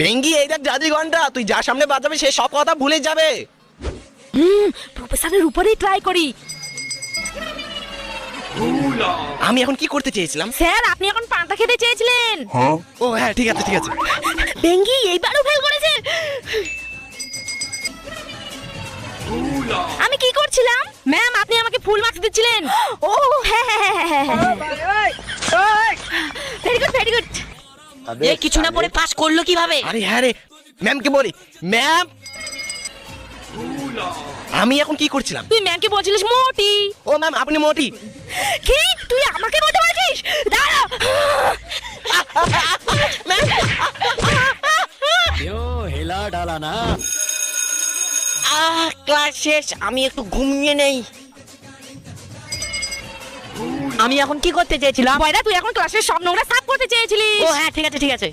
ভেঙ্গি এই দেখ জাদুঘরটা, তুই যার সামনে বাজাবে সে সব কথা ভুলে যাবে। প্রফেসরের উপরেই ট্রাই করি। আমি এখন কি করতে চেয়েছিলাম? স্যার আপনি এখন পান্তা খেতে চেয়েছিলেন। ও হ্যাঁ ঠিক আছে ঠিক আছে। বেঙ্গি এইবারও ফেল করেছে। আমি কি করছিলাম? ম্যাম আপনি আমাকে ফুল মার্কস দিচ্ছিলেন। ও হ্যাঁ ভেরি গুড ভেরি গুড। এ কিছু না পড়ে পাস করলো কিভাবে? আরে হ্যাঁ রে, ম্যামকে বলি। ম্যাম আমি এখন কি করছিলাম? তুই ম্যামকে বলছিলিস মোটি। ও ম্যাম আপনি মোটি। কি তুই আমাকে বলতে বলছিস? দাঁড়া। हिला डाला ना। ক্লাস শেষ, আমি একটু ঘুমিয়ে নেই। আমি এখন কি করতে চেয়েছিলাম? বয়দা তুই এখন ক্লাসের সব নোংরা সাফ করতে চেয়েছিলিস। ও হ্যাঁ ঠিক আছে ঠিক আছে।